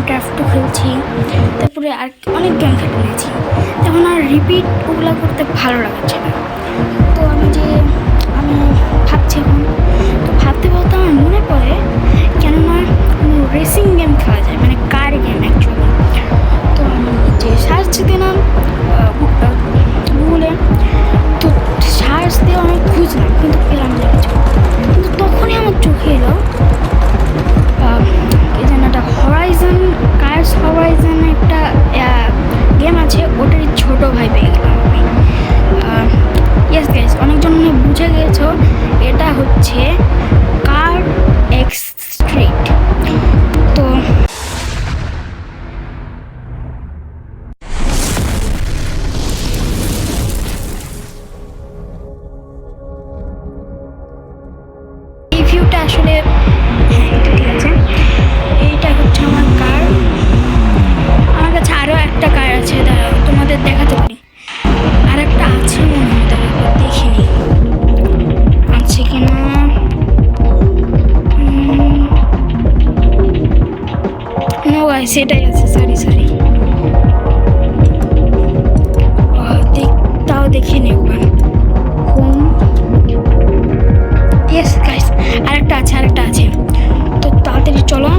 মাইনক্রাফটও খেলছি, তারপরে আর অনেক গেম খেলে নিয়েছি। তখন আর রিপিট ওগুলো করতে ভালো লাগছে না। তো আমি ভাবছি এখন, তো ভাবতে ভাবতে আমার মনে পড়ে কেননা রেসিং গেম খেলা যায়, মানে কার গেম অ্যাকচুয়ালি। তো আমি যে সার্চ দিলাম গুগলে, তো সার্চ দিয়ে অনেক খুঁজলাম কিন্তু পেলাম না কিছু। কিন্তু তখনই আমার চোখে এলো কি যেন একটা হরাইজন একটা গেম আছে, ওটারই ছোটো ভাই পেয়ে গেলাম আমি। ইয়েস গাইস, অনেকজন বুঝে গিয়েছো এটা হচ্ছে কার এক্স স্ট্রিট। তো এই ভিউটা আসলে হ্যাঁ ঠিক আছে, এইটা হচ্ছে আমার কার। আমার কাছে আরও একটা কার আছে, দাঁড়াও তোমাদের দেখাতে পারি। আর একটা আছে মনে হয়, দাঁড়াও দেখিনি আছে কিনা। নো গাইস, এটাই আছে, সরি তাও দেখিনি একবার। হোম, ইয়েস গাইস, আরেকটা আছে। তো তাড়াতাড়ি চলো,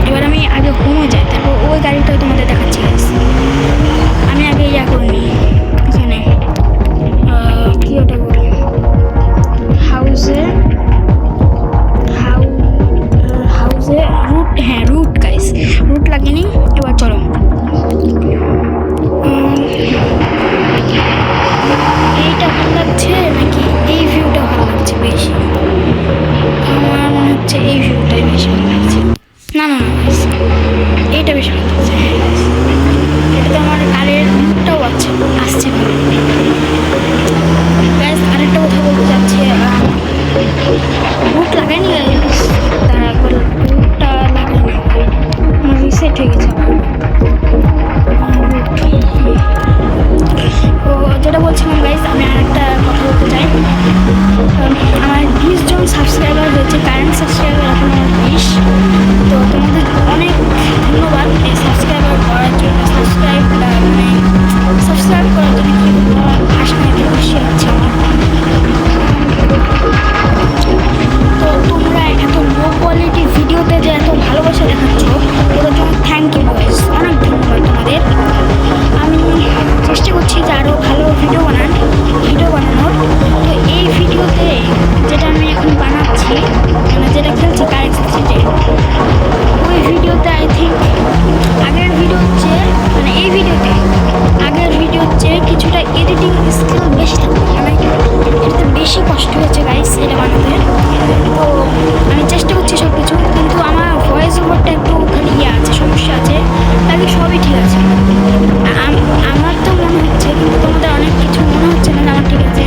এবার আমি আগে হোমে যাই, তারপর ওই গাড়িটা তোমাদের দেখাচ্ছি গাইস। আমি আগে করিনি এখানে, কি ওটা করি, হাউসে রুট, হ্যাঁ রুট গাইস, রুট লাগেনি। এবার চলো, এইটা ভালো লাগছে নাকি এই ভিউটা ভালো লাগছে বেশি? আমার মনে হচ্ছে এই ভিউটাই বেশি ভালো লাগছে। না এইটা বেশি ভালো লাগছে। এটাতে আমার কারের লুকটাও আসছে ভালো। গাইস আরেকটা কথা বলতে চাচ্ছি, রুট লাগাইনি গাইস, তারা রুটটা লাগাইনি, আমার রিসেট হয়ে গেছে আবার। তো যেটা বলছিলাম গাইস, আমি আরেকটা কথা বলতে চাই। আমার 20 জন সাবস্ক্রাইবার হয়েছে, কারেন্ট সাবস্ক্রাইবার এখন আমার 20। তো তোমাদের অনেক ধন্যবাদ এই সাবস্ক্রাইবার করার জন্য, সাবস্ক্রাইব করার জন্য। কি ভাষা এত খুশি হচ্ছে আমার। তো তোমরা এত লো কোয়ালিটি ভিডিওতে যে এত ভালোবাসা দেখাচ্ছ, ওটার জন্য থ্যাংক ইউ গাইস, অনেক ধন্যবাদ তোমাদের। আমি চেষ্টা করছি যে আরও ভালো ভিডিও বানানোর। তো এই ভিডিওতে যেটা আমি এখন বানাচ্ছি, মানে যেটা খেলছি কার এক্স স্ট্রিটে, ওই ভিডিওতে আই থিঙ্ক আগের ভিডিওর চেয়ে কিছুটা এডিটিং স্কিল বেশি থাকবে, মানে এটাতে বেশি কষ্ট হয়েছে গাইস এটা বানাতে। তো আমি চেষ্টা করছি সব কিছু, কিন্তু আমার ভয়েস ওভারটা একটু খালি সমস্যা আছে, বাকি সবই ঠিক আছে। আমার তো মনে হচ্ছে, কিন্তু তোমাদের অনেক কিছু মনে হচ্ছে না আমার ঠিক আছে।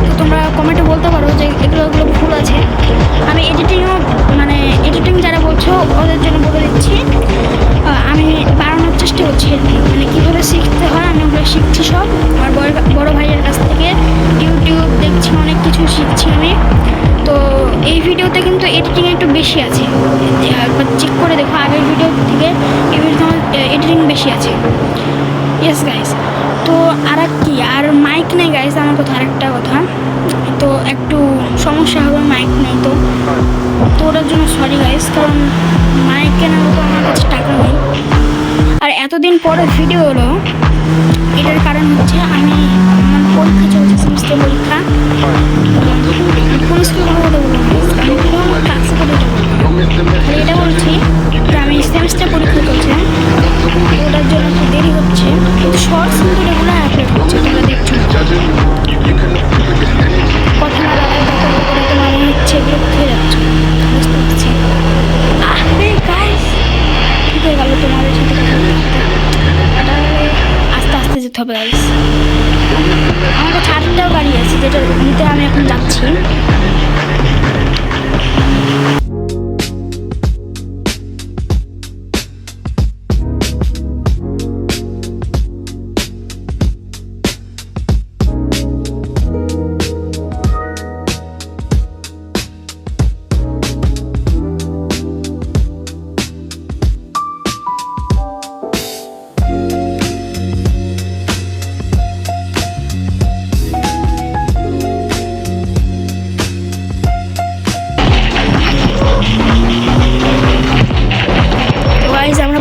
তো তোমরা কমেন্টে বলতে পারো যে এগুলো ভুল আছে। আমি এডিটিং যারা বলছো ওদের জন্য বলে দিচ্ছি, আমি বাড়ানোর চেষ্টা করছি। মানে কীভাবে শিখতে হয় আমি ওগুলো শিখছি সব, আমার বড় ভাইয়ের কাছ থেকে ইউটিউব দেখছি, অনেক কিছু শিখছি আমি। তো এই ভিডিওতে কিন্তু এডিটিং একটু বেশি আছে, একবার চেক করে দেখো আগের ভিডিও থেকে এই ভিডিওতে আমার এডিটিং বেশি আছে। ইয়েস গাইস, তো আর মাইক নেই গাইস, আমার কথা আরেকটা কথা, তো একটু সমস্যা হবে, মাইক নেই তো ওটার জন্য সরি গাইস, কারণ মাইক কেনার মতো আমার কাছে টাকা নেই। আর এতদিন পরে ভিডিও হলো, এটার কারণ হচ্ছে আমার পরীক্ষা চলছে, সেমিস্টার পরীক্ষা। কোন স্কুল কথা বলবো, আমি কোন ক্লাসে কথা খালি এটা বলছি যে আমি সেমিস্টার পরীক্ষা চলছে, ওটার জন্য একটু দেরি হচ্ছে, কিন্তু শর্টস কিন্তু রেগুলার আপলোড হচ্ছে, তোমরা দেখছো। কথা না দাঁড়ায় করে তোমার মনে হচ্ছে বিরক্ত হয়ে যাচ্ছে, বুঝতে পারছি। কী হয়ে গেল তোমাদের সাথে কথা বলতে, আস্তে যেতে হবে গাইস। আমার কাছে আরেকটাও গাড়ি আছে, যেটা নিতে আমি এখন যাচ্ছি।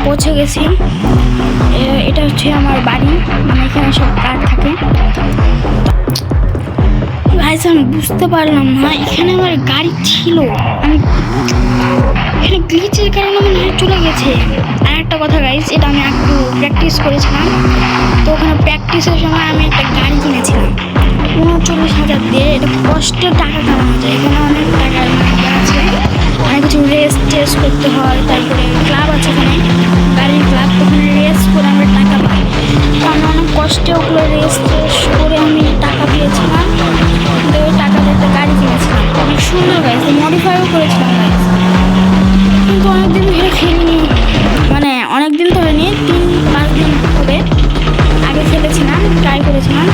পৌঁছে গেছি। এটা হচ্ছে আমার বাড়ি, মানে এখানে সব কার থাকে। গাইস আমি বুঝতে পারলাম না এখানে আমার গাড়ি ছিল, আমি এখানে গ্লিচের কারণে মনে হয় চলে গেছে। আর একটা কথা গাইস, এটা আমি একটু প্র্যাকটিস করেছিলাম, তো ওখানে প্র্যাকটিসের সময় আমি একটা গাড়ি কিনেছিলাম 39,000 দিয়ে। এটা কষ্টে টাকা কামানো যায়, এখানে অনেক টাকার আছে, অনেক কিছু রেস টেস করতে হয়, তারপরে ক্লাব আছে এখানে, গাড়ির ক্লাব, ওখানে রেস করে আমরা টাকা পাই। তো আমি অনেক কষ্টে ওগুলো রেস টেস করে আমি টাকা পেয়েছিলাম, তো ওই টাকা দিয়ে একটা গাড়ি কিনেছিলাম, অনেক সুন্দর গাইছে, মডিফাইও করেছিলাম গাইস। কিন্তু অনেকদিন ধরে খেলিনি, মানে অনেকদিন তো হয়নি, 3-5 দিন হবে, আগে খেলেছিলাম, ট্রাই করেছিলাম,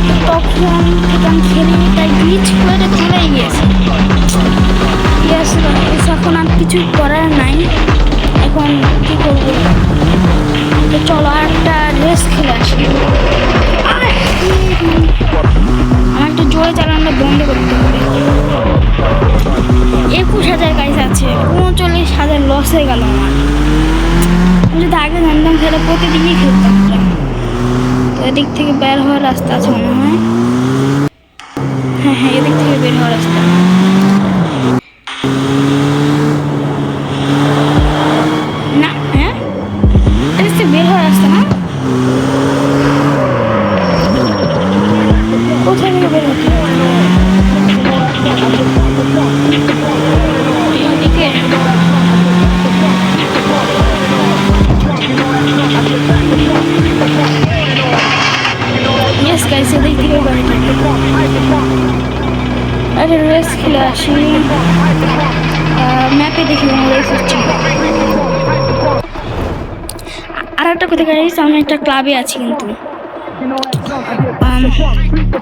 তো তখন থেকে আমি খেলিনি, তাই গ্লিচ করে চলেই গিয়েছি। এখন আর কিছু করার নাই, এখন কী করবো, তো চলো আর একটা রেস খেলে আসি। আমার একটু জোরে চালানোটা বন্ধ করতে হবে। 21,000 গাইস আছে, 39,000 লস হয়ে গেল আমার। আমি যদি আগে জানতাম খেলে প্রতিদিনই খেলতাম। তো এদিক থেকে বের হওয়ার রাস্তা আছে মনে হয়, হ্যাঁ হ্যাঁ এদিক থেকে বের হওয়ার রাস্তা। না হ্যাঁ এদিক থেকে বের হওয়ার রাস্তা না, কোথায় থেকে বের হতে এদিকে? ইয়েস গাইস এদিক থেকে বের হতে। আরে রেস খেলে আসি, ম্যাপে দেখি রেস হচ্ছে। আর একটা কথা গাইস, আমি একটা ক্লাবে আছি, কিন্তু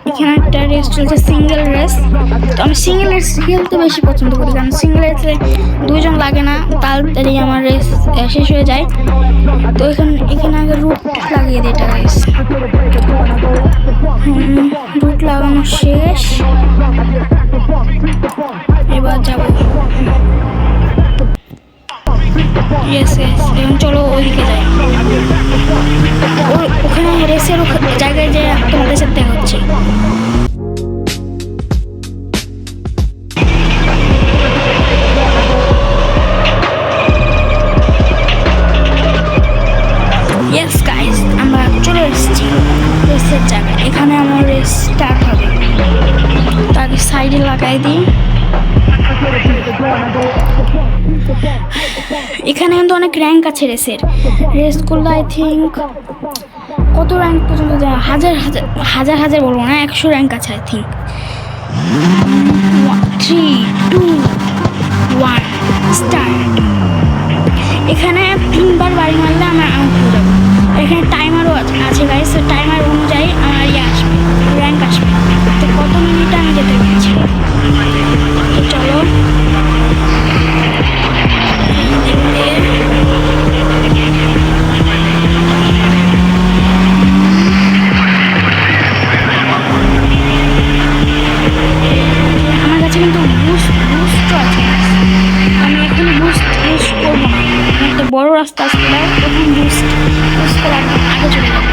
এখানে একটা রেস চলছে, সিঙ্গেল রেস। তো আমি সিঙ্গেল রেস খেলতে বেশি পছন্দ করি, কারণ সিঙ্গেল রেসে 2 জন লাগে না, তাড়াতাড়ি আমার রেস শেষ হয়ে যায়। তো এখানে আগে রুট লাগিয়ে দিই, এটা গাইস রুট লাগানো শেষ, এবার যাবো। ইয়েস ইয়েস, এখন চলো ওইদিকে যাই, ওখানে রেসের জায়গায় যে তোমাদের সাথে দেখা হচ্ছে। ইয়েস গাইস আমরা চলে এসেছি রেসের জায়গায়, এখানে আমার রেস স্টার্ট হবে। তাকে সাইডে লাগাই দিই। এখানে কিন্তু অনেক র্যাঙ্ক আছে রেসগুলো, আই থিঙ্ক কত র্যাঙ্ক পর্যন্ত যায়, হাজার বলবো না, 100 র্যাঙ্ক আছে আই থিঙ্ক। 3, 2, 1 স্টার্ট। এখানে 3বার বাড়ি মারলে আমার আউট হয়ে যাবো। এখানে টাইমারও আছে গাইস, টাইমার অনুযায়ী আমার আসবে, র্যাঙ্ক আসবে। তো কত মিনিটে আমি যেতে পেরেছি, তো চলো আমার কাছে কিন্তু বুস্ট আছে, আমি এখন বুস্ট ইউজ করবো না, একটা বড় রাস্তা আসতে প্রথম বুস্ট ইউজ করা আগে চলে যাবো।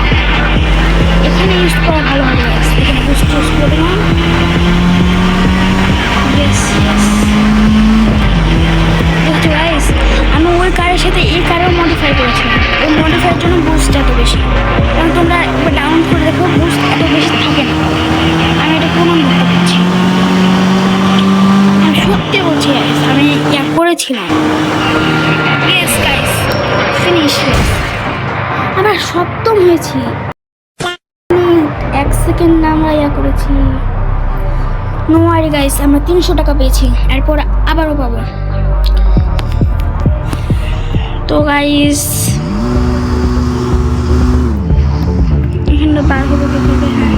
এখানে ইউজ করা ভালো হবে, এখানে বুস্ট ইউজ করে দিলাম। আমি ওই কারের সাথে এই কারেও মডিফাই করেছিলাম, ওই মডিফাইয়ের জন্য বুস্ট এত বেশি, কারণ তোমরা একবার ডাউন করে দেখো বুস্ট এত বেশি থাকে না। আমি এটা প্রমাণ করতে পারছি, আমি সত্যি বলছি গাইস, আমি করেছিলাম। ইয়েস গাইস ফিনিশ, আমরা সপ্তম হয়েছি, 1 সেকেন্ড আমরা করেছি। নো ওয়ারি গাইস, আমরা 300 টাকা পেয়েছি, এরপর আবারও পাবো। তো গাইস এখানে পার হবে, হ্যাঁ।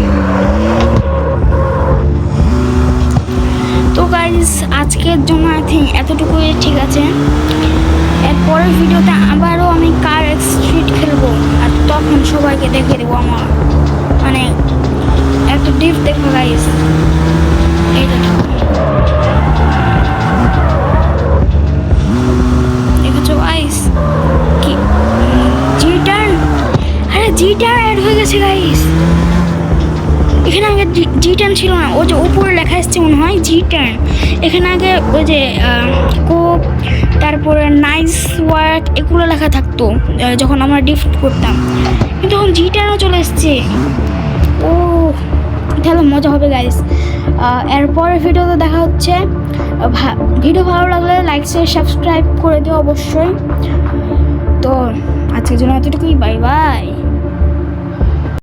তো গাইস আজকের জন্য আই থিঙ্ক এতটুকুই ঠিক আছে। এরপরের ভিডিওতে আবারও আমি কার স্ট্রিট খেলবো, আর তখন সবাইকে দেখে দেবো আমার, মানে একটা ডিপ দেখো গাইস, এই দেখো দেখেছো গাইস কি G10 অ্যাড হয়ে গেছে গাইস। এখানে আগে G10 ছিল না, ও যে উপরে লেখা এসছে মনে হয় G10। এখানে আগে ওই যে কোপ, তারপরে নাইস ওয়ার্ক এগুলো লেখা থাকতো যখন আমরা ডিফট করতাম, কিন্তু এখন G10ও চলে এসছে। ও তাহলে মজা হবে গাইস। এরপরের ভিডিওতে দেখা হচ্ছে। ভিডিও ভালো লাগলে লাইক শেয়ার সাবস্ক্রাইব করে দিও অবশ্যই। তো আজকের জন্য এতটুকুই, বাই বাই।